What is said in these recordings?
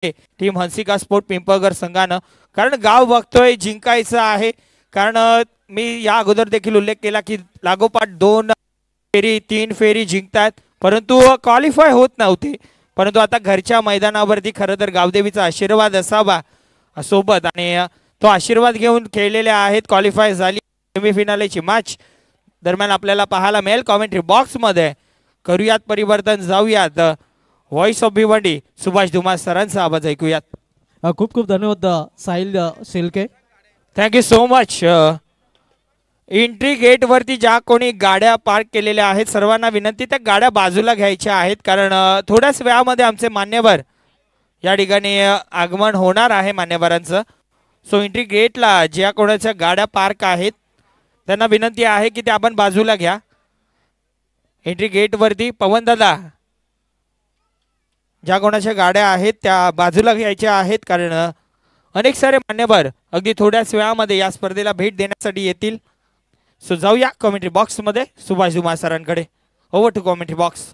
Team Hansika sport पिंपळगर संघानं, कारण गाव बघतोय जिंकायचं आहे. कारण मी या अगोदर देखील उल्लेख केला की लागोपाठ 2 फेरी 3 फेरी जिंकतात, परंतु क्वालिफाय होत नव्हते. परंतु आता घरच्या मैदानावरती खरं तर गावदेवीचा आशीर्वाद असावा सोबत, आणि तो आशीर्वाद घेऊन खेळलेले आहेत. क्वालिफाय झाली. सेमीफायनलची मॅच दरम्यान आपल्याला पाहायला मिळेल. कॉमेंट्री बॉक्समध्ये करूयात परिवर्तन, जाऊयात व्हॉइस ऑफ भिवंडी सुभाष धुमाळ सरांचा आवाज ऐकूयात. खूप खूप धन्यवाद Sahil Shelke, thank you so much. Entry gate वरती ज्या कोणी गाड्या पार्क केलेल्या आहेत सर्वांना विनंती त्या गाड्या बाजूला घ्यायच्या आहेत, कारण थोड्याच वेळामध्ये आमचे मान्यवर या ठिकाणी आगमन होणार आहे मान्यवरांचं. सो एंट्री गेटला ज्या कोणाच्या गाड्या पार्क आहेत त्यांना विनंती आहे की ते आपण बाजूला घ्या. एंट्री गेट वरती पवन दादा ज्या कोणाच्या गाड्या आहेत त्या बाजूला घ्यायच्या आहेत, कारण अनेक सारे मान्यवर अगदी थोड्याच वेळामध्ये या स्पर्धेला भेट देण्यासाठी येतील. सो जाऊया कॉमेंट्री बॉक्स मध्ये सुभाष धुमाळ सरांकडे. Over to commentary box.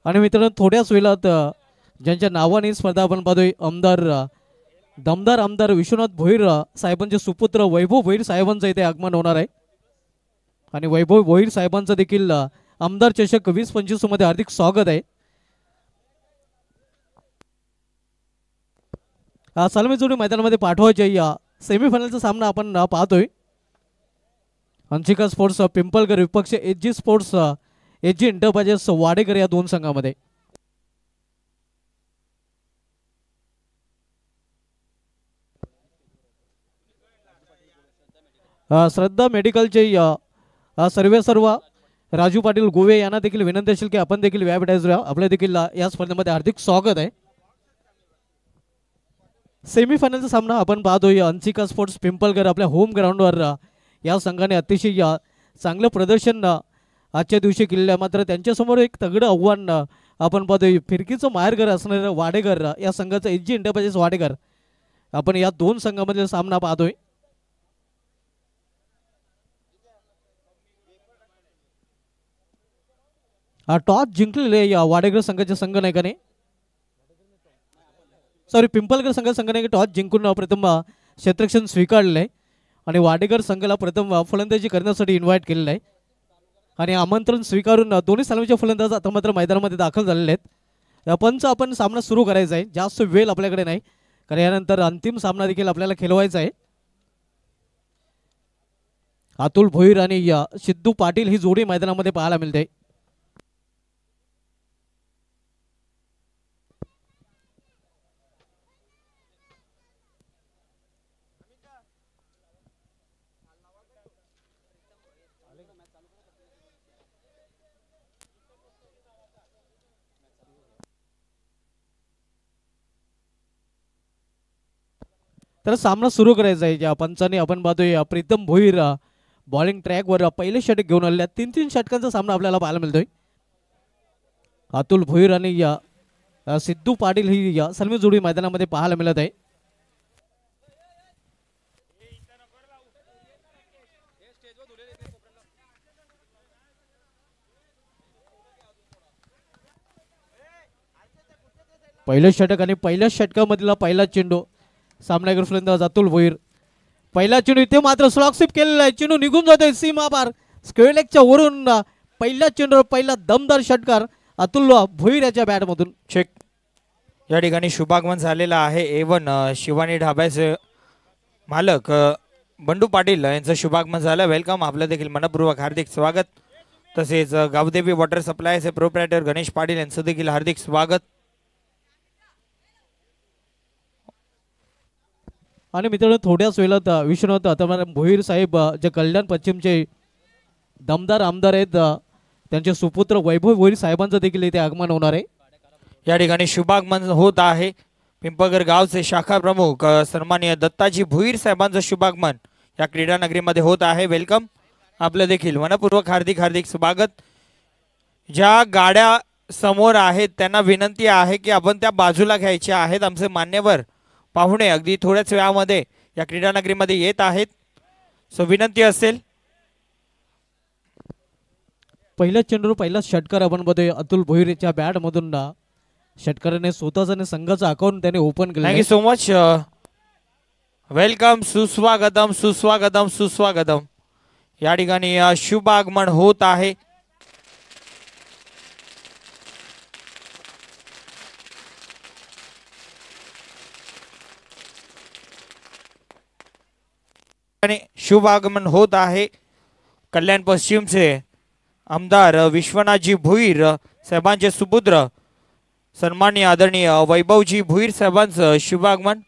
आणि मित्रांनो थोड्याच वेळात ज्यांच्या नावाने स्पर्धा आपण पाहतोय दमदार आमदार विश्वनाथ भोईर साहेबांचे सुपुत्र वैभव भोईर साहेबांचं इथे आगमन होणार आहे. आणि वैभव भोईर साहेबांचं देखील आमदार चषक 2025 मध्ये हार्दिक स्वागत आहे. सलामी जोडी मैदानामध्ये पाठवायचे या सेमीफायनलचा सामना आपण पाहतोय. हंसिका स्पोर्ट्स पिंपळगर विपक्ष ag sports ag enterprises Wadekar या 2 संघामध्ये. श्रद्धा मेडिकलचे सर्व राजू पाटील गोवे यांना देखील विनंती असेल की आपण देखील व्यायाम आपल्या देखील या स्पर्धेमध्ये हार्दिक स्वागत आहे. सेमीफायनलचा सामना आपण पाहतोय. हंसिका स्पोर्ट्स पिंपळगर आपल्या होम ग्राउंडवर या संघाने अतिशय चांगलं प्रदर्शन आजच्या दिवशी केलेलं आहे. मात्र त्यांच्यासमोर एक तगडं आव्हान आपण पाहतोय. फिरकीचं माहेरघर असणारं वाडेकर या संघाचं एजी एंटरप्राइजेस वाडेकर आपण या 2 संघामधील सामना पाहतोय. टॉस जिंकलेले या वाडेकर संघाच्या संघनायकाने पिंपळगर संघनायक टॉस जिंकून प्रथम क्षेत्ररक्षण स्वीकारलेलं आहे आणि वाडेकर संघाला प्रथम फलंदाजी करण्यासाठी इन्व्हाइट केलेलं आहे. आणि आमंत्रण स्वीकारून दोन्ही सलामीचे फलंदाज आता मात्र मैदानामध्ये दाखल झालेले आहेत. पंच आपण सामना सुरू करायचा आहे, जास्त वेळ आपल्याकडे नाही, कारण यानंतर अंतिम सामना देखील आपल्याला खेळवायचा आहे. अतुल भोईर आणि सिद्धू पाटील ही जोडी मैदानामध्ये पाहायला मिळते. तर सामना सुरू करायचा आहे. ज्या पंचाने आपण पाहतोय प्रीतम भोईर बॉलिंग ट्रॅकवर पहिले षटक घेऊन आलेल्या 3-3 षटकांचा सामना आपल्याला पाहायला मिळतोय. अतुल भोईर आणि सिद्धू पाटील ही सलमी जोडी मैदानामध्ये पाहायला मिळत आहे. पहिलं षटक आणि पहिल्या षटकामधला पहिला चेंडू सामनावीर फलंदाज अतुल भोईर. पहिला चेंडू इथे मात्र स्लॉकशिप केलेला आहे. चेंडू निघून जातोय सीमा पार स्क्वेअरलेगच्या वरून. पहिल्या चेंडूवर पहिला दमदार षटकार अतुल भोईर याच्या बॅटमधून. चेक या ठिकाणी शुभागमन झालेला आहे. एवन शिवानी ढाब्याचे मालक बंडू पाटील यांचं शुभागमन झालं. वेलकम, आपलं देखील मनपूर्वक हार्दिक स्वागत. तसेच गावदेवी वॉटर सप्लायचे प्रोप्रायटर गणेश पाटील यांचं देखील हार्दिक स्वागत. आणि मित्रांनो थोड्याच वेळात विश्वनाथ आता भोईर साहेब जे कल्याण पश्चिमचे दमदार आमदार आहेत त्यांचे सुपुत्र वैभव भोईर साहेबांचं देखील इथे आगमन होणार आहे. या ठिकाणी शुभागमन होत आहे. पिंपळगर गावचे शाखा प्रमुख सन्माननीय दत्ताजी भुईर साहेबांचं शुभागमन या क्रीडा नगरीमध्ये होत आहे. वेलकम. आपलं देखील मनपूर्वक हार्दिक हार्दिक स्वागत. ज्या गाड्या समोर आहेत त्यांना विनंती आहे की आपण त्या बाजूला घ्यायच्या आहेत. आमचे मान्यवर पाहुणे अगदी थोड्याच वेळामध्ये या क्रीडा नगरीमध्ये येत आहेत. सो विनंती असेल. पहिल्या चेंडूवर पहिला षटकार आपण बघतोय अतुल भोईरच्या बॅट मधून षटकाराने स्वतःचा आणि संघाचा अकाउंट त्याने ओपन केलं. Thank you so much. वेलकम. सुस्वागतम सुस्वागतम सुस्वागतम. या ठिकाणी शुभ आगमन होत आहे. शुभ आगमन होत आहे. कल्याण पश्चिमचे आमदार विश्वनाथजी भुईर साहेबांचे सुपुत्र सन्माननीय आदरणीय वैभवजी भुईर साहेबांचं शुभागमन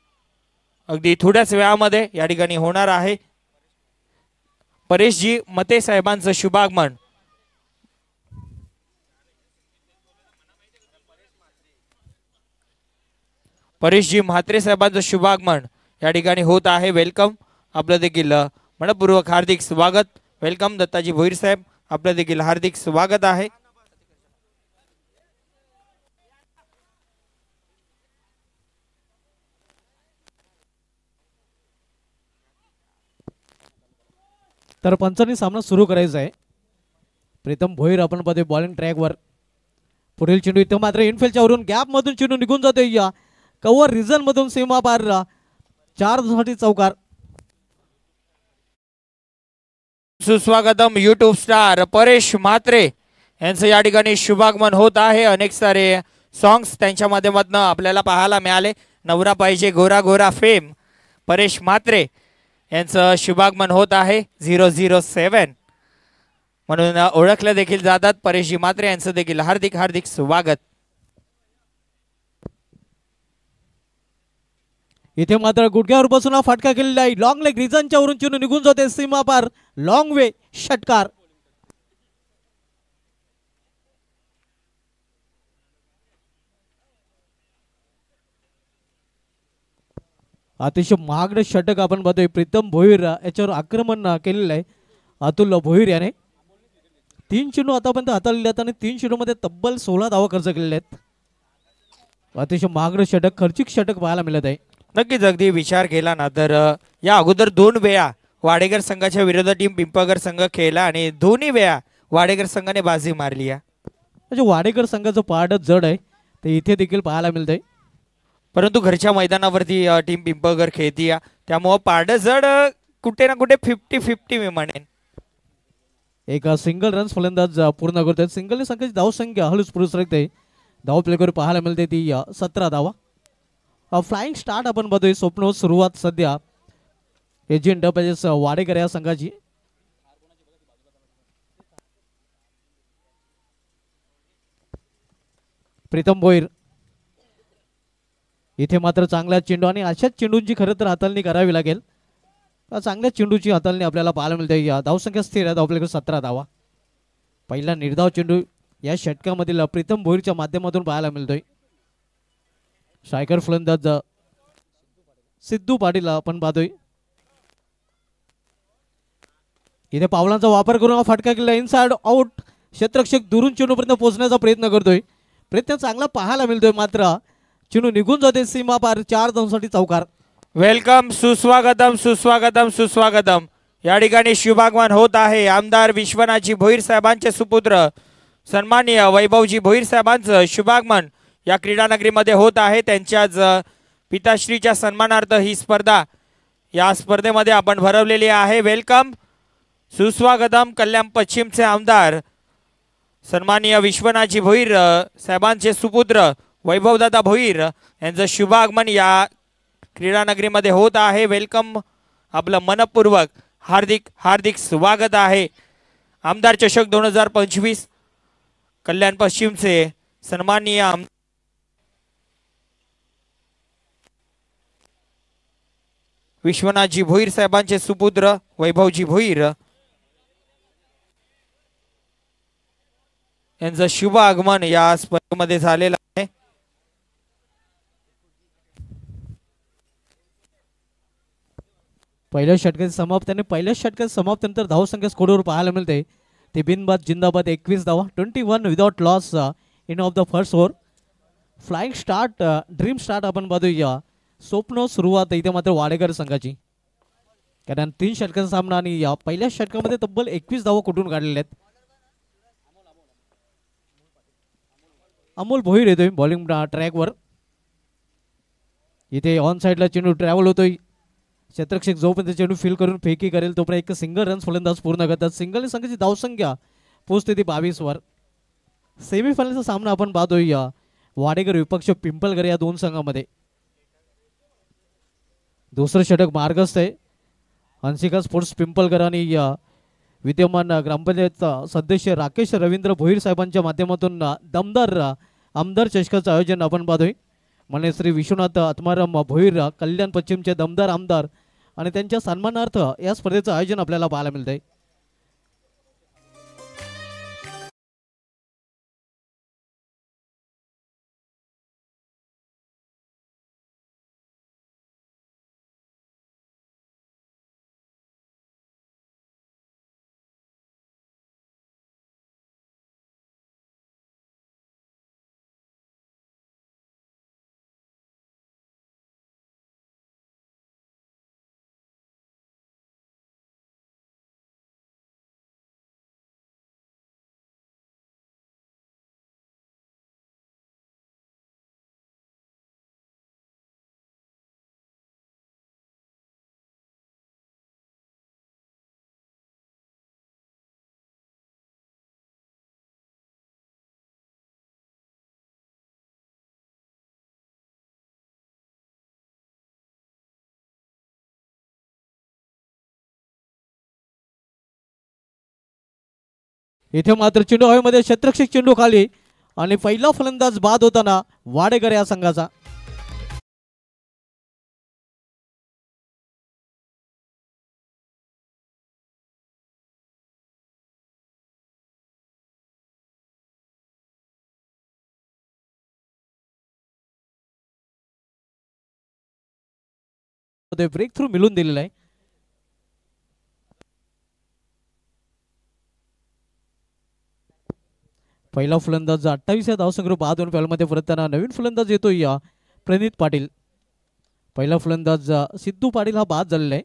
अगदी थोड्याच वेळामध्ये या ठिकाणी होणार आहे. परेशजी मते साहेबांचं शुभागमन परेशजी म्हात्रे साहेबांचं शुभागमन या ठिकाणी होत आहे. वेलकम. आपलं देखील मनपूर्वक हार्दिक स्वागत. वेलकम दत्ताजी भोईर साहेब. आपलं देखील हार्दिक स्वागत आहे. तर पंचांनी सामना सुरू करायचा आहे. प्रीतम भोईर आपण पाहतोय बॉलिंग ट्रॅकवर. पुढील चेंडू इथं मात्र इनफिल्डच्या वरून गॅप मधून चेंडू निघून जातोय. या कव्हर रिझन मधून सीमा पार 4 साठी चौकार. सुस्वागतम युट्यूब स्टार परेश म्हात्रे यांचं या ठिकाणी शुभागमन होत आहे. अनेक सारे सॉंग्स त्यांच्या माध्यमातून आपल्याला पाहायला मिळाले. नवरा पाहिजे गोरा गोरा फेम परेश म्हात्रे यांचं शुभागमन होत आहे. 007 म्हणून ओळखले देखील जातात. परेशजी म्हात्रे यांचं देखील हार्दिक हार्दिक स्वागत. इथे मात्र गुडघ्यावर बसून फटका केलेला आहे. लॉंग लेग रिझनच्या वरून चेंडू निघून जाते सीमा पार. लॉंग वे षटकार. अतिशय महागडं षटक आपण बघतोय. प्रीतम भोईर याच्यावर आक्रमण केलेलं आहे अतुल भोईर याने. 3 चेंडू आतापर्यंत हाताळलेले आहेत आणि 3 चेंडू मध्ये तब्बल 16 धावा खर्च केलेले आहेत. अतिशय महागडं षटक खर्चिक षटक पाहायला मिळत आहे. नक्कीच. अगदी विचार केला ना तर या अगोदर 2 वेळा वाडेकर संघाच्या विरोधात टीम पिंपळगर संघ खेळला आणि दोन्ही वेळा वाडेकर संघाने बाजी मारली आहे. म्हणजे वाडेकर संघाचं पारड जड आहे ते इथे देखील पाहायला मिळतंय. परंतु घरच्या मैदानावरती टीम पिंपळगर खेळती आहे त्यामुळे पारड जड कुठे ना कुठे 50-50 मी म्हणेन. एक सिंगल रन्स फलंदाज पूर्ण करतात. सिंगल संघाची धावसंख्या हळूच पुरुष राहते. धाव प्लेकर पाहायला मिळते ती 17 धावा. फ्लाइंग स्टार्ट आपण बघतोय. स्वप्न सुरुवात सध्या एजंट वाडेकर या संघाची. प्रीतम भोईर इथे मात्र चांगला चेंडू आणि अशाच चेंडूंची खरं तर हाताळणी करावी लागेल. चांगल्या चेंडूची हाताळणी आपल्याला पाहायला मिळते. धावसंख्या स्थिर आहे. धावप्लेकर 17 धावा. पहिला निर्धाव चेंडू या षटकामधील प्रीतम भोईरच्या माध्यमातून पाहायला मिळतोय. स्ट्रायकर फलंदाज सिद्धू पाटील आपण पाहतोय. इथे पावलांचा वापर करून फटका केला. Inside out. क्षेत्ररक्षक दुरून चेंडूपर्यंत पोहोचण्याचा प्रयत्न करतोय. प्रयत्न चांगला पाहायला मिळतोय मात्र चेंडू निघून जाते सीमा पार. 4 धावांसाठी चौकार. वेलकम. सुस्वागतम सुस्वागतम सुस्वागतम. या ठिकाणी शुभागमन होत आहे. आमदार विश्वनाथजी भोईर साहेबांचे सुपुत्र सन्माननीय वैभवजी भोईर साहेबांचं शुभागमन या क्रीडा नगरीमध्ये होत आहे. त्यांच्याच पिताश्रीच्या सन्मानार्थ ही स्पर्धा या स्पर्धेमध्ये आपण भरवलेली आहे. वेलकम. सुस्वागतम. कल्याण पश्चिमचे आमदार सन्माननीय विश्वनाथजी भोईर साहेबांचे सुपुत्र वैभवदादा भोईर यांचं शुभागमन या क्रीडा नगरीमध्ये होत आहे. वेलकम. आपलं मनपूर्वक हार्दिक हार्दिक स्वागत आहे. आमदार चषक 2025 कल्याण पश्चिमचे सन्माननीय विश्वनाथजी भोईर साहेबांचे सुपुत्र वैभवजी भोईर यांचं शुभ आगमन या स्पर्धेमध्ये झालेलं आहे. पहिल्या षटकाचे समाप्त आणि पहिल्या षटकाचे समाप्त नंतर धावसंख्या स्कोरवर पाहायला मिळते ते बिनबाद जिंदाबाद 21 धावा 21 without loss in of the first over. Flying start dream start आपण पाहूया. स्वप्न सुरुवात इथे मात्र वाडेकर संघाची, कारण 3 षटकांचा सामना आणि या पहिल्या षटकामध्ये तब्बल 21 धावा कुठून काढलेल्या आहेत. अमोल भोईर येतोय बॉलिंग ट्रॅकवर. इथे ऑन साइडला चेंडू ट्रॅव्हल होतोय. क्षेत्ररक्षक जोपर्यंत चेंडू फील करून फेकी करेल तोपर्यंत एक सिंगल रन्स फलंदाज पूर्ण करतात. सिंगल संघाची धावसंख्या पोहोचते ती 22 वर. सेमीफायनलचा सामना आपण पाहतोय या वाडेकर विपक्ष पिंपळगर या दोन संघामध्ये. दुसरं षटक मार्गस्थ आहे. हंसिका स्पोर्ट्स पिंपळगर आणि विद्यमान ग्रामपंचायत सदस्य राकेश रवींद्र भोईर साहेबांच्या माध्यमातून दमदार आमदार चषकाचं आयोजन आपण पाहतोय. मान्य श्री विश्वनाथ आत्माराम भोईर कल्याण पश्चिमचे दमदार आमदार आणि त्यांच्या सन्मानार्थ या स्पर्धेचं आयोजन आपल्याला पाहायला मिळतंय. इथे मात्र चेंडू हवेमध्ये क्षेत्ररक्षक चेंडू खाली आणि पहिला फलंदाज बाद होताना वाडेकर या संघाचा. ब्रेक थ्रू मिळून दिलेला आहे. पहिला फलंदाज 28 या धावसंख्येवर बाद होऊन फलंदाज परतताना नवीन फलंदाज येतोय या प्रणित पाटील. पहिला फलंदाज सिद्धू पाटील हा बाद झालेला आहे.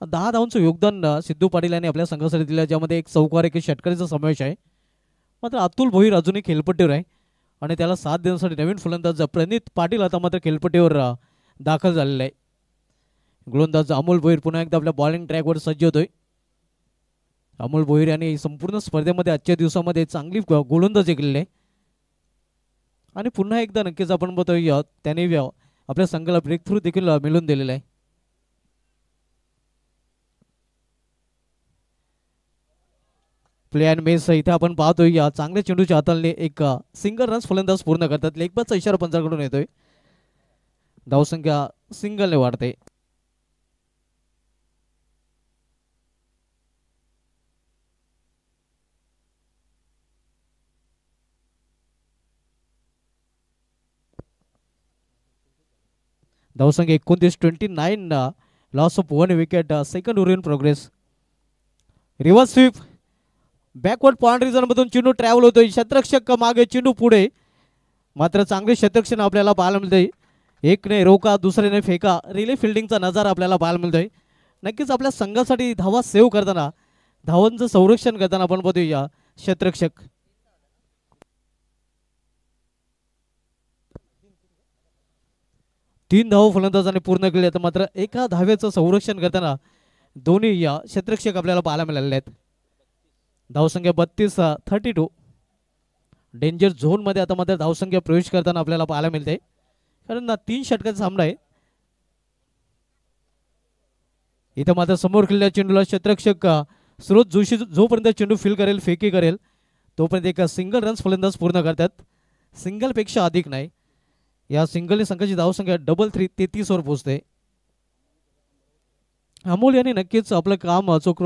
10 धावांचं योगदान सिद्धू पाटील यांनी आपल्या संघासाठी दिलं, ज्यामध्ये एक चौकार एक षटकारीचा समावेश आहे. मात्र अतुल भोईर अजूनही खेळपट्टीवर आहे आणि त्याला साथ देण्यासाठी नवीन फलंदाज प्रणित पाटील आता मात्र खेळपट्टीवर दाखल झालेला आहे. गोलंदाज अमोल भोईर पुन्हा एकदा आपल्या बॉलिंग ट्रॅकवर सज्ज होतोय. अमोल भोईर यांनी संपूर्ण स्पर्धेमध्ये आजच्या दिवसामध्ये चांगली गोलंदाजी केलेली आहे आणि पुन्हा एकदा नक्कीच आपण बघतोय त्याने आपल्या संघाला ब्रेक थ्रू देखील मिळवून दिलेला आहे. प्ले अँड मेस इथे आपण पाहतोय या चांगल्या चेंडूच्या हाताने एक सिंगल रन्स फलंदाज पूर्ण करतात. लेगबाजचा इशारा पंचाकडून येतोय. धावसंख्या सिंगलने वाढते. धावसंख्या 29 loss of 1 wicket. Second over in progress. Reverse sweep backward point region मधून चेंडू ट्रॅव्हल होतोय. क्षेत्ररक्षक मागे चेंडू पुढे, मात्र चांगले क्षेत्ररक्षण आपल्याला पाहायला मिळतंय. एक ने रोका दुसऱ्याने फेका रिले फिल्डिंगचा नजारा आपल्याला पाहायला मिळतोय. नक्कीच आपल्या संघासाठी धावा सेव्ह करताना धावांचं संरक्षण करताना आपण बघूया क्षेत्ररक्षक. तीन धावा फलंदाजाने पूर्ण केले, तर मात्र एका धावेचं संरक्षण करताना दोन्ही या क्षेत्ररक्षक आपल्याला पाहायला मिळालेले आहेत. धावसंख्या 32 डेंजर झोन मध्ये आता मात्र धावसंख्या प्रवेश करताना आपल्याला पाहायला मिळते, कारण 3 षटकांचा सामना आहे. इथं मात्र समोर खेळलेल्या चेंडूला क्षेत्ररक्षक स्रोत जोशी जोपर्यंत चेंडू फील करेल फेकी करेल तोपर्यंत एक सिंगल रन्स फलंदाज पूर्ण करतात. सिंगल पेक्षा अधिक नाही. या सिंगलने संघाची धावसंख्या 33 वर पोहोचते. अमोल यांनी नक्कीच आपलं काम चोख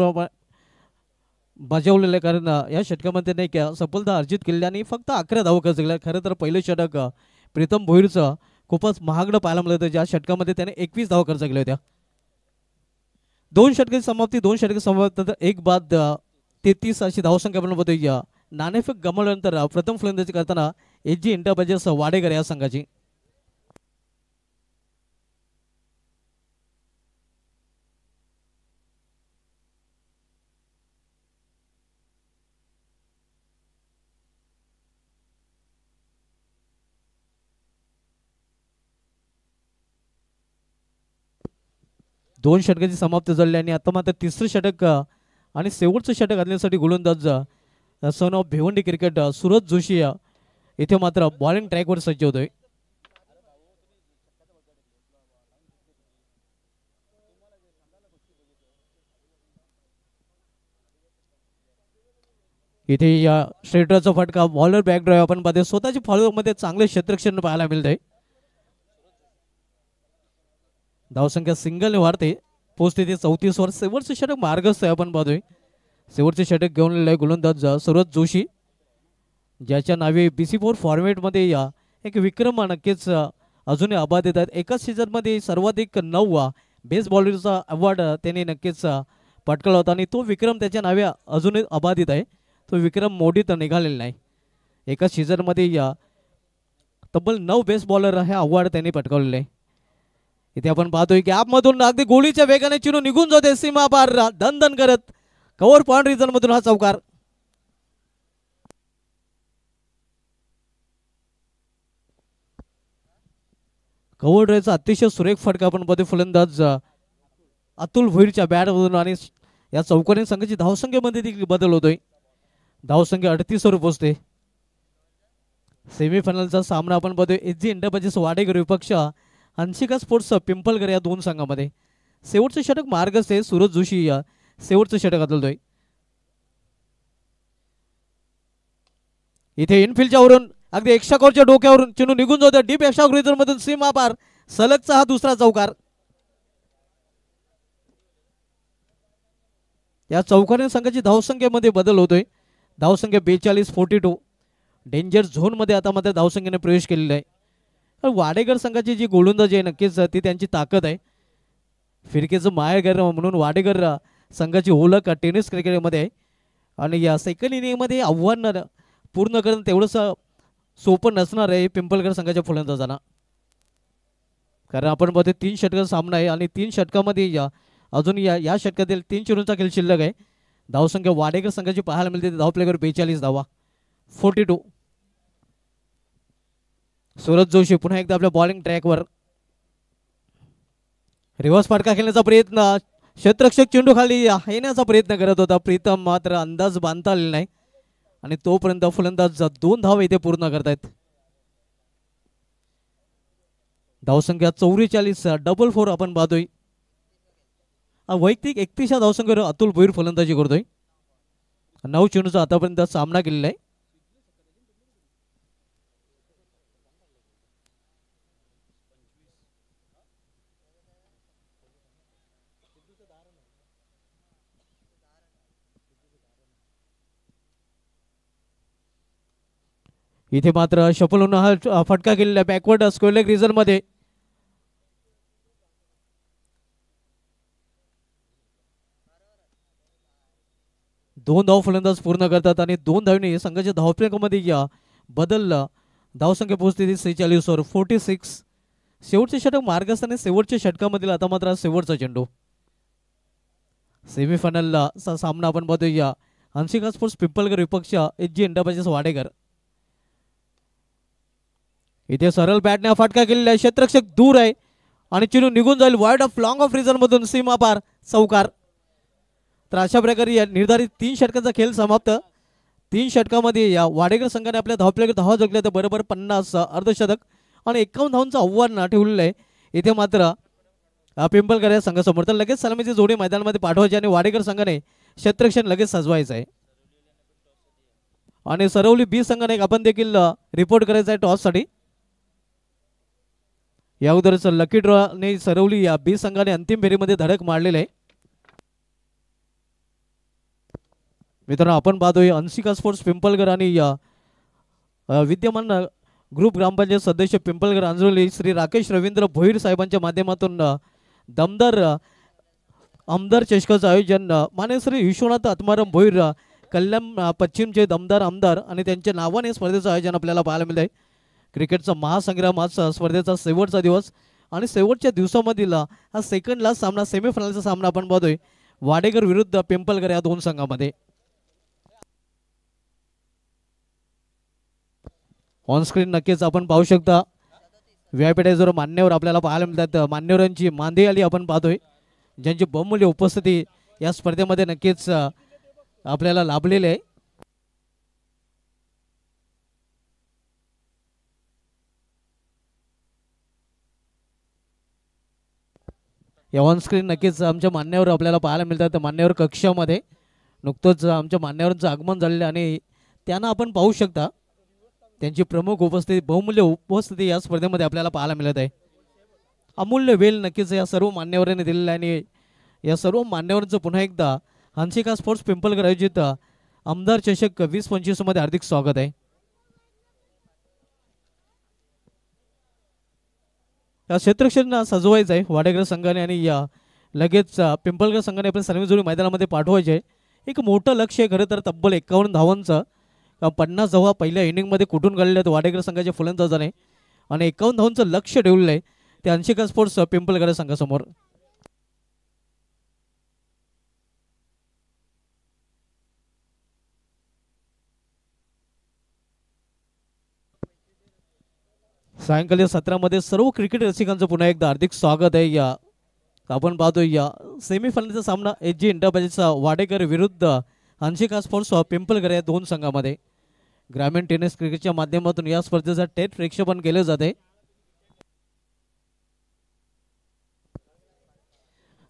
बजावलेलं आहे, कारण या षटकामध्ये नाही का सफलता अर्जित केली आणि फक्त 11 धावा खर्च केल्या. खरं तर पहिलं षटक प्रीतम भोईरचं खूपच महागडं पाहायला मिळतं, ज्या षटकामध्ये त्याने 21 धावा खर्च केल्या होत्या. 2 षटकाची समाप्ती 2 षटकाची समाप्ती एक बाद 33 अशी धावसंख्या आपण बघतोय. नाणेफेक गमावल्यानंतर प्रथम फलंदाजी करताना एजी एंटरप्राइजेस वाडेकर या संघाची. दोन षटकाची समाप्ती झाली आणि आता मात्र तिसरं षटक आणि शेवटचं षटक घालण्यासाठी गोलंदाज son of Bhiwandi cricket Suraj Joshi इथे मात्र बॉलिंग ट्रॅकवर सज्ज होतोय. इथे या स्ट्रेटरचा फटका बॉलर बॅक ड्राईव्ह आपण पाहतो. स्वतःच्या फॉलोअर मध्ये चांगले क्षेत्ररक्षण पाहायला मिळतंय. धावसंख्या सिंगलने वाढते. पोहोचते ते 34 वर. शेवटचे षटक मार्गस्थ आहे आपण पाहतोय. शेवटचे षटक घेऊन गोलंदाज सूरज जोशी ज्याच्या नावे BC4 फॉर्मॅटमध्ये या एक विक्रम नक्कीच अजूनही अबाधित आहेत. एकाच सीझनमध्ये सर्वाधिक 9 बेस्ट बॉलरचा अवॉर्ड त्यांनी नक्कीच पटकावला होता आणि तो विक्रम त्याच्या नावे अजूनही अबाधित आहे. तो विक्रम मोडीत निघालेला नाही. एकाच सीझनमध्ये या तब्बल 9 बेस्ट बॉलर हे अवॉर्ड त्यांनी पटकावलेले आहे. इथे आपण पाहतोय की ॲपमधून अगदी गोळीच्या वेगाने चिनू निघून जाते सीमा पार धन धन करत कव्हर पॉइंट रिजन मधून हा चौकार. कव्हर ड्राईव्हचा अतिशय सुरेख फटका आपण पाहतोय फलंदाज अतुल भोईरच्या बॅटमधून आणि या चौकाने संघाची धावसंख्येमध्ये देखील बदल होतोय. धावसंख्या 38 वर पोहोचते. सेमीफायनलचा सामना आपण पाहतोय एजी एंटरप्राइजेस वाडेकर विपक्ष हंसिका स्पोर्ट्स पिंपलगर या दोन संघामध्ये. शेवटचं षटक मार्गस्थ आहे. सूरज जोशी या शेवटचं षटक घालतोय. इथे इनफिल्डच्या वरून अगदी एक्स्ट्रा डोक्यावरून चिनू निघून जातो डीप एक्स्ट्रा मधून सीमा पार सलगचा हा दुसरा चौकार. या चौकाने संघाची धावसंख्येमध्ये बदल होतोय. धावसंख्या 42-42 डेंजर झोन मध्ये आता मात्र धावसंख्येने प्रवेश केलेला आहे. वाडेकर संघाची जी गोलंदाजी आहे नक्कीच ती त्यांची ताकद आहे. फिरकेचं माहेरघर म्हणून वाडेकर संघाची ओळख टेनिस क्रिकेटमध्ये आहे आणि या सेकंड इनिंगमध्ये आव्हान पूर्ण करणं तेवढंच सोपं नसणार आहे पिंपलगर संघाच्या फलंदाजांना. कारण आपण बघतो 3 षटकाचा सामना आहे आणि 3 षटकामध्ये अजून या षटकातील 3 चेंडूंचा खेळ शिल्लक आहे. धावसंख्या वाडेकर संघाची पाहायला मिळते. धावप्लेवर 42 धावा 42. सूरज जोशी पुन्हा एकदा आपल्या बॉलिंग ट्रॅकवर रिव्हर्स फटका खेळण्याचा प्रयत्न. क्षेत्ररक्षक चेंडू खाली येण्याचा प्रयत्न करत होता प्रीतम मात्र अंदाज बांधता आलेला नाही आणि तोपर्यंत फलंदाज 2 धावा इथे पूर्ण करतायत. धावसंख्या 44 डबल 4 आपण पाहतोय. वैयक्तिक 31 धावसंख्येवर अतुल भोईर फलंदाजी करतोय. 9 चेंडूचा आतापर्यंत सामना केलेला आहे. इथे मात्र शफल हा फटका केलेला बॅकवर्ड स्क्वेअर लेग रिजन मध्ये. दोन धाव फलंदाज पूर्ण करतात आणि 2 धावने संघाच्या धावफलकामध्ये बदलला. धावसंख्या पोहोचते 46 वर 46. शेवटचे षटक मार्गस्थ आणि शेवटच्या षटकामधील आता मात्र शेवटचा चेंडू. सेमीफायनलला सामना आपण बघतोय हंसिका स्पोर्ट्स पिंपलगर विपक्ष एजी एंटरप्राइजेस वाडेकर. इथे सरळ बॅटने हा फटका केलेला आहे. क्षेत्ररक्षक दूर आहे आणि चिनू निघून जाईल wide of long off region मधून सीमा पार चौकार. तर अशा प्रकारे या निर्धारित 3 षटकांचा खेळ समाप्त. 3 षटकामध्ये या वाडेकर संघाने आपल्या धावप्लेवर धावा जोडल्या तर बरोबर 50 अर्धशतक आणि 51 धावांचं आव्हान ठेवलेलं आहे. इथे मात्र पिंपलगर या संघासमोर तर लगेच सलामीची जोडी मैदानामध्ये पाठवायची आणि वाडेकर संघाने क्षेत्ररक्षण लगेच सजवायचं आहे. आणि सरवली बी संघाने आपण देखील रिपोर्ट करायचा आहे टॉससाठी. या अगोदरच लकी ड्रॉने सरवली या बी संघाने अंतिम फेरीमध्ये धडक मारलेले आहे. मित्रांनो आपण पाहतोय हंसिका स्पोर्ट्स पिंपलगर आणि विद्यमान ग्रुप ग्रामपंचायत सदस्य पिंपलगर अंजोली श्री राकेश रवींद्र भोईर साहेबांच्या माध्यमातून दमदार आमदार चषकाचं आयोजन माननीय श्री विश्वनाथ आत्माराम भोईर कल्याण पश्चिमचे दमदार आमदार आणि त्यांच्या नावाने स्पर्धेचं आयोजन आपल्याला पाहायला मिळत आहे. क्रिकेटचा महासंग्राम आज स्पर्धेचा शेवटचा दिवस आणि शेवटच्या दिवसामधील हा सेकंड लास्ट सामना सेमीफायनलचा सामना आपण पाहतोय वाडेकर विरुद्ध पिंपलकर या दोन संघामध्ये. ऑन स्क्रीन नक्कीच आपण पाहू शकता व्यासपीठावर मान्यवर आपल्याला पाहायला मिळतात. मान्यवरांची मांदी आली आपण पाहतोय ज्यांची बहुमूल्य उपस्थिती या स्पर्धेमध्ये नक्कीच आपल्याला लाभलेले आहे. या ऑन स्क्रीन नक्कीच आमच्या मान्यवर आपल्याला पाहायला मिळतात. मान्यवर कक्षामध्ये नुकतंच आमच्या मान्यवरांचं आगमन झालेलं आणि त्यांना आपण पाहू शकता त्यांची प्रमुख उपस्थिती बहुमूल्य उपस्थिती या स्पर्धेमध्ये आपल्याला पाहायला मिळत आहे. अमूल्य वेळ नक्कीच या सर्व मान्यवरांनी दिलेला आहे आणि या सर्व मान्यवरांचं पुन्हा एकदा हंसिका स्पोर्ट्स पिंपलकर आयोजित आमदार चषक 2025 मध्ये हार्दिक स्वागत आहे. या क्षेत्रक्षण सजवायचं आहे वाडेकर संघाने आणि या लगेच पिंपलकर संघाने आपल्या सर्व जोडी मैदानामध्ये पाठवायचे आहे. एक मोठं लक्ष आहे खरं तर तब्बल 51 धावांचं 50 धावा पहिल्या इनिंगमध्ये कुठून काढले आहेत वाडेकर संघाच्या फलंदाजाने आणि 51 धावांचं लक्ष ठेवलेलं आहे ते हंसिका स्पोर्ट्स पिंपलकर संघासमोर. सायंकाळी सत्रामध्ये सर्व क्रिकेट रसिकांचं पुन्हा एकदा हार्दिक स्वागत आहे. या आपण पाहतोय या सेमीफायनलचा सामना एच जी इंटरप्राइजेसचा वाडेकर विरुद्ध हंसिका स्पोर्ट्स पिंपलकर या दोन संघामध्ये. ग्रामीण टेनिस क्रिकेटच्या माध्यमातून या स्पर्धेचा थेट प्रेक्षेपण केले जाते.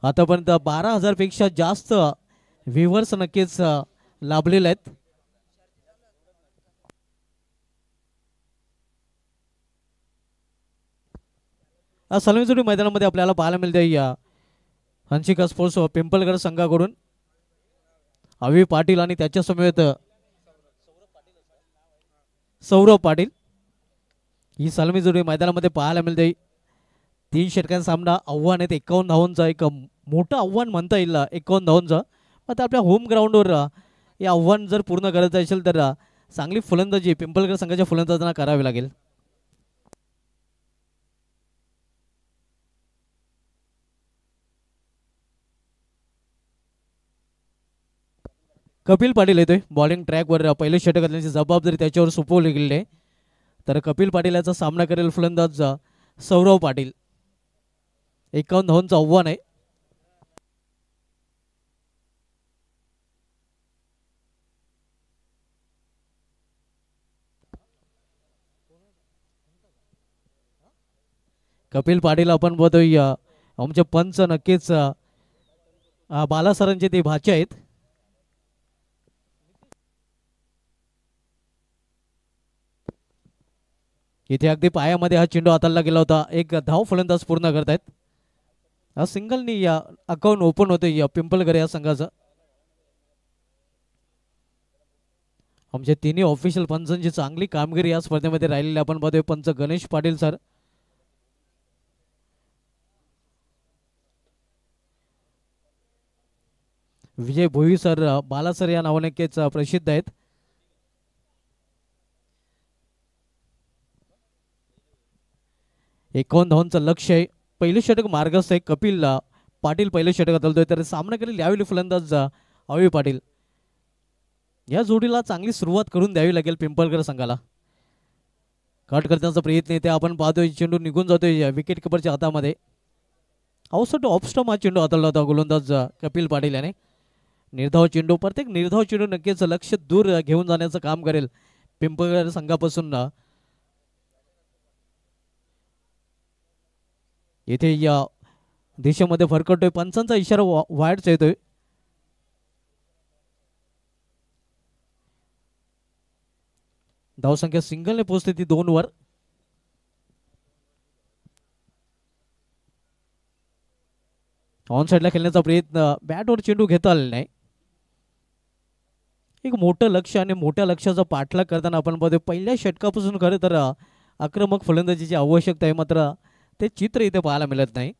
आतापर्यंत 12,000 पेक्षा जास्त व्ह्यूअर्स नक्कीच लाभलेले आहेत. सलमी जोडी मैदानामध्ये आपल्याला पाहायला मिळते या हंसिका स्पोर्ट्स पिंपलकर संघाकडून अवी पाटील आणि त्याच्या समेत सौरभ पाटील ही सलमी जोडी मैदानामध्ये पाहायला मिळते. 3 षटकांचा सामना आव्हान आहेत 51 धावांचा एक मोठं आव्हान म्हणता येईल 51 धावांचं. आता आपल्या होम ग्राउंडवर हे आव्हान जर पूर्ण करायचं असेल तर चांगली फलंदाजी पिंपलकर संघाच्या फलंदाजांना करावी लागेल. कपिल पाटील येतोय बॉलिंग ट्रॅकवर. पहिले षटक घालण्याची जबाबदारी त्याच्यावर सोपवली गेली आहे तर कपिल पाटील याचा सामना करेल फलंदाज सौरभ पाटील. 51 धावांचं आव्हान आहे. कपिल पाटील आपण बघतोय आमचे पंच नक्कीच बालासरांचे ते भाचे आहेत. इथे अगदी पायामध्ये हा चेंडू हाताळला गेला होता. एक धाव फलंदाज पूर्ण करतायत. हा सिंगलनी या अकाउंट ओपन होते या पिंपलकर या संघाचं. आमच्या तिन्ही ऑफिशियल पंचांची चांगली कामगिरी या स्पर्धेमध्ये राहिलेली आपण बघतोय. पंच गणेश पाटील सर, विजय भोई सर, बाला सर या नावाने प्रसिद्ध आहेत. एकावन्न धावांचं लक्ष आहे. पहिले षटक मार्गस्थ आहे. कपिल पाटील पहिले षटक हाताळतोय तर सामना करेल यावेळी फलंदाज अवी पाटील. या जोडीला चांगली सुरुवात करून द्यावी लागेल पिंपलकर संघाला. कट करण्याचा प्रयत्न येते आपण पाहतोय. चेंडू निघून जातोय विकेट किपरच्या हातामध्ये. अवसट ऑफस्टॉप हा चेंडू हाताळला होता गोलंदाज कपिल पाटील याने. निर्धाव चेंडू, प्रत्येक निर्धाव चेंडू नक्कीच लक्ष दूर घेऊन जाण्याचं काम करेल पिंपलकर संघापासून. येथे या दिशेमध्ये फरकटतोय. पंचांचा इशारा वाईटचा येतोय. धावसंख्या सिंगलने पोहोचते ती 2 वर. ऑन साइडला खेळण्याचा प्रयत्न, बॅटवर चेंडू घेता आलेला नाही. एक मोठं लक्ष आणि मोठ्या लक्ष्याचा पाठलाग करताना आपण बघतो पहिल्या षटकापासून खरं तर आक्रमक फलंदाजीची आवश्यकता आहे, मात्र ते चित्र इथे पाहायला मिळत नाही.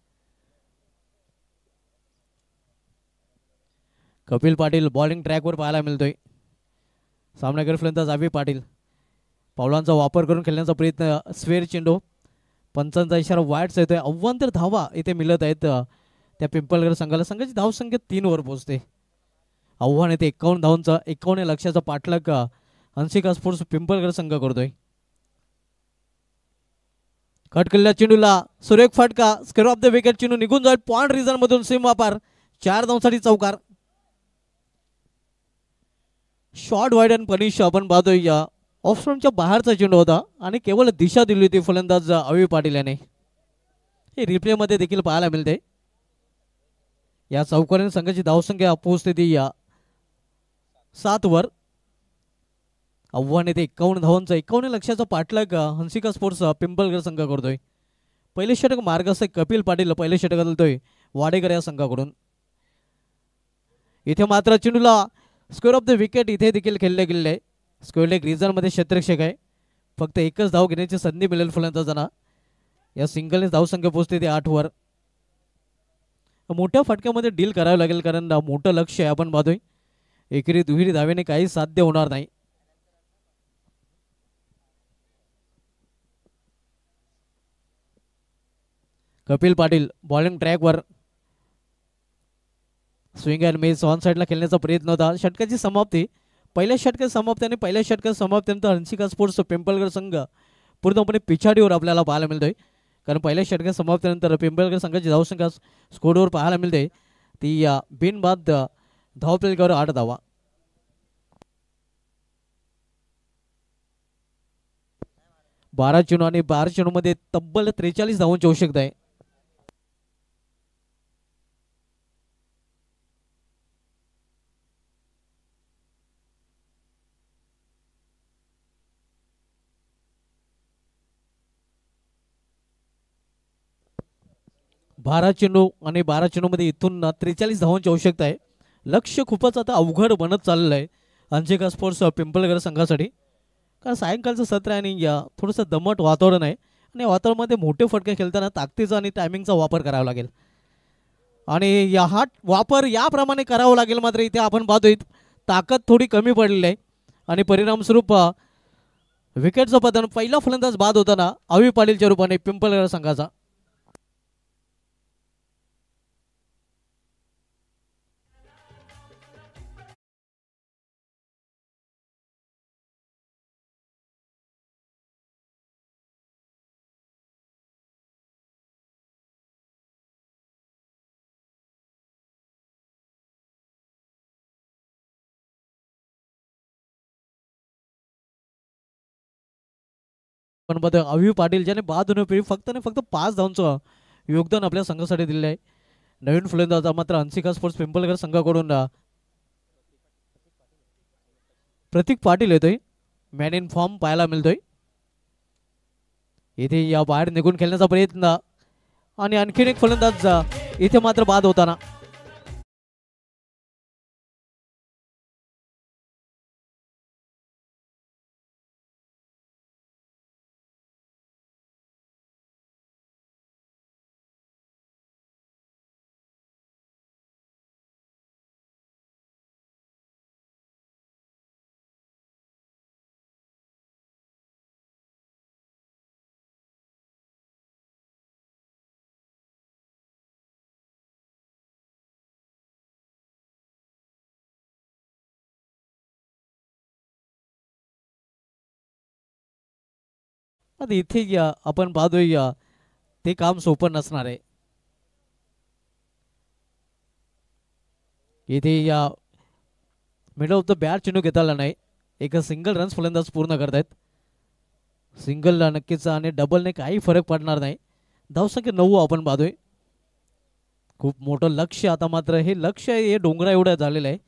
कपिल पाटील बॉलिंग ट्रॅकवर पाहायला मिळतोय. सामनावीर फलंदाज अभि पाटील पावलांचा वापर करून खेळण्याचा प्रयत्न. स्वेर चेंडू, पंचांचा इशारा वाईट्स येतोय. अव्वंतर धावा इथे मिळत आहेत त्या पिंपळगड संघाला. संघाची धावसंख्या 3 वर पोहोचते. आव्हान येते 51 धावांचा, 51 लक्षाचा पाठलाग हंसिका स्पोर्ट्स पिंपळगड संघ करतोय. कट केलेल्या चेंडूला सुरेख फटका, स्क्वेअर ऑफ द विकेट. चेंडू निघून जाईल पॉइंट रिझन मधून सीमा पार. 4 धावांसाठी चौकार. शॉर्ट वाईड अँड पनिश आपण पाहतोय. या ऑफ स्टंपच्या बाहेरचा चेंडू होता आणि केवळ दिशा दिली होती फलंदाज अभि पाटील याने. हे रिप्ले मध्ये देखील पाहायला मिळते. या चौकाराने संघाची धावसंख्या पोहोचते ती या 7 वर. आव्हान येते 51 धावांचा, 51 लक्षाचा पाठलाग हंसिका स्पोर्ट्स पिंपळगड संघ करतोय. पहिले षटक मार्गस्थ कपिल पाटील पहिले षटक घालतोय वाडेकर या संघाकडून. इथे मात्र चेंडूला स्क्वेअर ऑफ द विकेट इथे देखील खेळले गेले. स्क्वेअर लेग रिझन मध्ये क्षेत्ररक्षक आहे. फक्त एकच धाव घेण्याची संधी मिळेल फलंदाजांना. या सिंगलने धावसंख्या पोहोचते ते 8 वर. मोठ्या फटक्यामध्ये डील करावं लागेल कारण मोठं लक्ष आहे आपण पाहतोय. एकेरी दुहेरी धावेने काही साध्य होणार नाही. कपिल पाटील बॉलिंग ट्रॅकवर. स्विंग अँड मिस ऑन साईडला खेळण्याचा प्रयत्न होता. षटकाची समाप्ती. पहिल्या षटकाची समाप्ती आणि पहिल्या षटकाची समाप्तीनंतर हंसिका स्पोर्ट्स पिंपळगड संघ पूर्णपणे पिछाडीवर आपल्याला पाहायला मिळतोय. कारण पहिल्या षटकाच्या समाप्तीनंतर पिंपळगड संघाची धावसंख्या स्कोरवर पाहायला मिळते ती या बिनबाद धावफलकावर 8 धावा. बारा चेंडू आणि 12 चेंडूमध्ये तब्बल 43 धावांची आवश्यकता आहे. बारा चेंडू आणि 12 चेंडूमध्ये इथून 43 धावांची आवश्यकता आहे. लक्ष खूपच आता अवघड बनत चाललेलं आहे हंसिका स्पोर्ट्स पिंपळगड संघासाठी. कारण सायंकाळचं सत्र आहे आणि थोडंसं दमट वातावरण आहे आणि वातावरणामध्ये मोठे फटके खेळताना ताकदीचा आणि टायमिंगचा वापर करावा लागेल आणि हा वापर याप्रमाणे करावा लागेल. मात्र इथे आपण पाहतोय ताकद थोडी कमी पडलेली आहे आणि परिणामस्वरूप विकेटचं पतन. पहिला फलंदाज बाद होताना अभि पाटीलच्या रूपाने पिंपळगड संघाचा. पण अभि पाटील ज्याने बाद होण्यापूर्वी फक्त 5 धावांचं योगदान आपल्या संघासाठी दिले आहे. नवीन फलंदाज मात्र हंसिका स्पोर्ट्स पिंपळगड संघाकडून प्रतीक पाटील येतोय. मॅन इन फॉर्म पाहायला मिळतोय. इथे या बाहेर निघून खेळण्याचा प्रयत्न आणि आणखीन एक फलंदाज इथे मात्र बाद होताना. आता इथे आपण पाहतोय ते काम सोपं नसणार आहे. इथे या मिडल ऑफ द बॅट चेंडू घेता आला नाही. एक सिंगल रन्स फलंदाज पूर्ण करतायत. सिंगल नक्कीच आणि डबलने काही फरक पडणार नाही. धावसंख्या 9 आपण पाहतोय. खूप मोठं लक्ष आता मात्र हे लक्ष हे डोंगरा एवढं झालेलं आहे.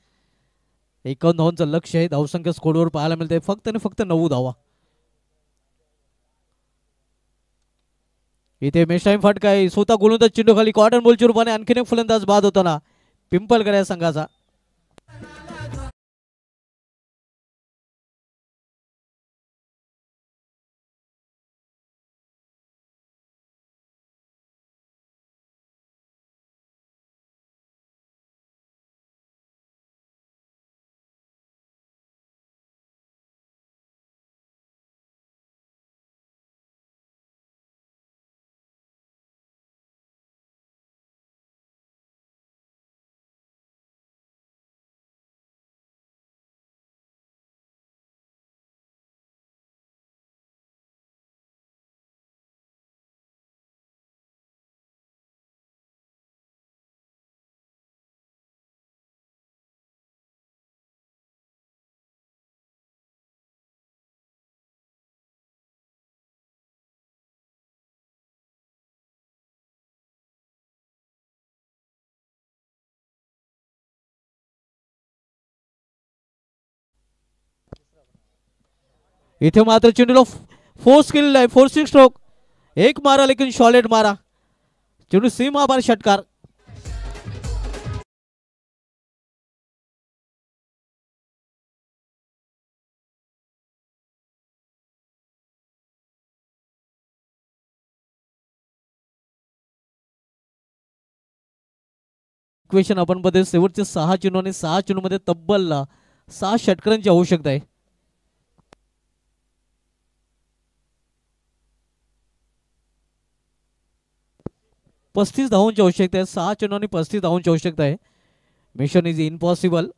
51 धावांचं लक्ष आहे. धावसंख्या स्कोरवर पाहायला मिळते फक्त आणि फक्त 9 धावा. इथे मेश टाइम फटका आहे. स्वतः गोलंदाज चेंडू खाली कॉटन बॉलच्या रूपाने आणखीन एक फलंदाज बाद होताना पिंपळगड या संघाचा. इथे मात्र चेंडूला फोर्स केलेला आहे, फोर्सिंग स्ट्रोक, एक मारा लेकिन शॉलेट मारा, चेंडू सीमा पार षटकार. इक्वेशन आपण बघतो शेवटचे 6 चेंडू आणि 6 चेंडूमध्ये तब्बल 6 षटकारांची आवश्यकता आहे. पस्तीस धावांची आवश्यकता आहे. 6 चेंडू आणि 35 धावांची आवश्यकता आहे. मिशन इज इम्पॉसिबल,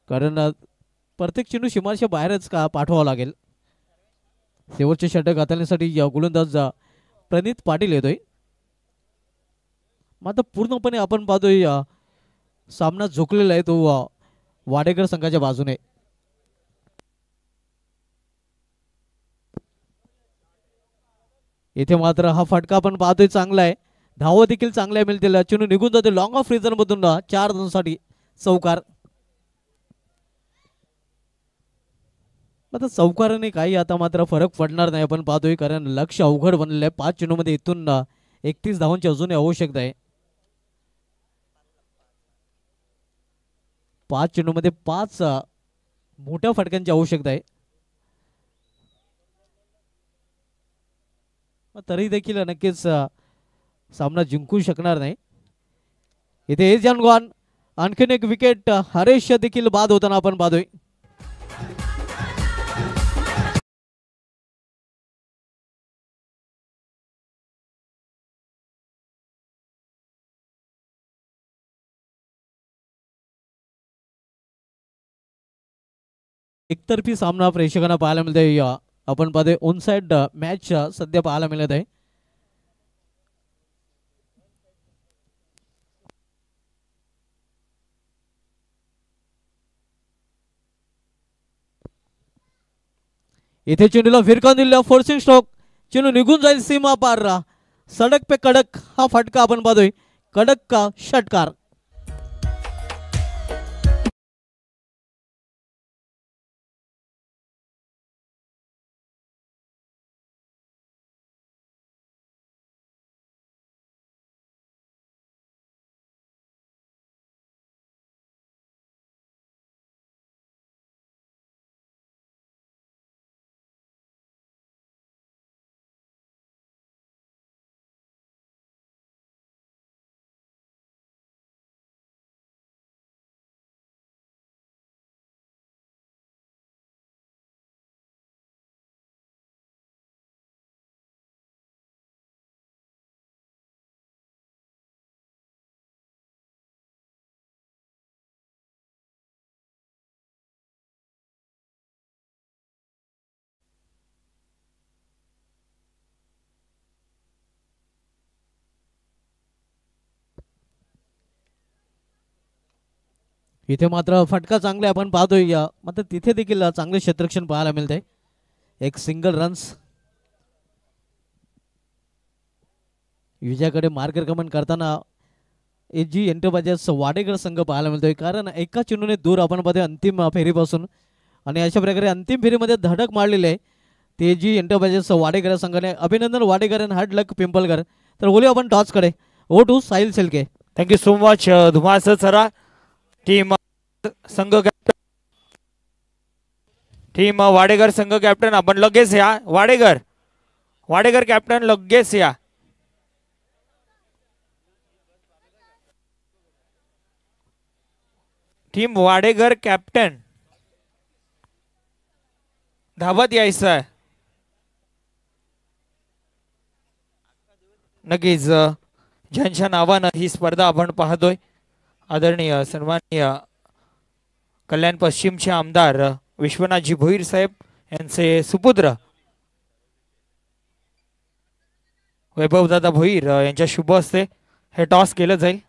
कारण प्रत्येक चेंडू सीमारेषा बाहेरच का पाठवावा लागेल. शेवटचे षटक हाताळण्यासाठी गोलंदाज प्रणित पाटील येतोय. मात्र पूर्णपणे आपण पाहतोय सामना झुकलेला आहे तो वाडेकर संघाच्या बाजूने. इथे मात्र हा फटका आपण पाहतोय चांगला आहे, धावा देखील चांगल्या मिळतील. चेंडू निघून जाते लॉंग ऑफ रिझन मधून 4 रनसाठी चौकार. आता चौकाराने काही आता मात्र फरक पडणार नाही आपण पाहतोय, कारण लक्ष अवघड बनलेलं आहे. 5 चेंडूमध्ये इथून 31 धावांची अजूनही आवश्यकता आहे. 5 चेंडूमध्ये 5 मोठ्या फटक्यांची आवश्यकता आहे. तरी देखील नक्कीच सामना जिंकू शकणार नाही. इथे एजान गॉन, आणखीन एक विकेट हरेश देखील बाद होताना आपण पाहतोय. एकतर्फी सामना प्रेक्षकांना पाहायला मिळतोय. आपण पाहतोय ऑन साइड मॅच सध्या पाहायला मिळत आहे. इथे चेंडूला फिरकावून दिलेला फोर्सिंग स्ट्रोक, चेंडू निघून जाईल सीमा पार. सडक पे कडक हा फटका आपण पाहतोय, कडक का षटकार. इथे मात्र फटका चांगला आपण पाहतोय, मात्र तिथे देखील चांगले क्षेत्ररक्षण पाहायला मिळते. एक सिंगल रन्स. विजयाकडे मार्गक्रमण करताना एजी एंटरप्राइजेस वाडेकर संघ पाहायला मिळतोय, कारण एका चेंडूने दूर आपण पाहतोय अंतिम फेरीपासून. आणि अशा प्रकारे अंतिम फेरीमध्ये धडक मारलेली आहे तेजी एंटरप्राइजेस वाडेकर संघाने. अभिनंदन वाडेकर आणि हार्ड लक पिंपलकर. तर बोलूया आपण टॉस कडे. ओ to Sahil Selke. Thank you so much धुमास सरा. टीम संघ कॅप्टन, टीम वाडेकर संघ कॅप्टन, आपण लगेच या. वाडेकर कॅप्टन लगेच या. टीम वाडेकर कॅप्टन धावत यायचं आहे. नक्कीच ज्यांच्या नावानं ही स्पर्धा आपण पाहतोय, आदरणीय सन्माननीय कल्याण पश्चिमचे आमदार विश्वनाथजी भोईर साहेब यांचे सुपुत्र वैभवदादा भोईर यांच्या शुभ हस्ते हे टॉस केलं जाईल.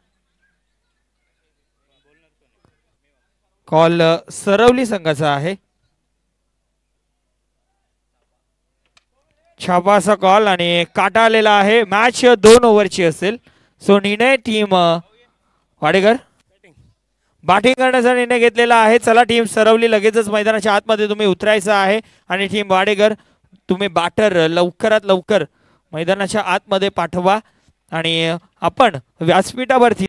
कॉल सरवली संघाचा आहे. छापाचा कॉल आणि काटा आलेला आहे. मॅच 2 ओव्हरची असेल. सो निर्णय टीम वाडेकर बॅटिंग करण्याचा निर्णय घेतलेला आहे. चला टीम सरवली, लगेचच मैदानाच्या आतमध्ये तुम्ही उतरायचं आहे आणि टीम वाडेकर तुम्ही बॅटर लवकरात लवकर मैदानाच्या आतमध्ये पाठवा आणि आपण व्यासपीठावरती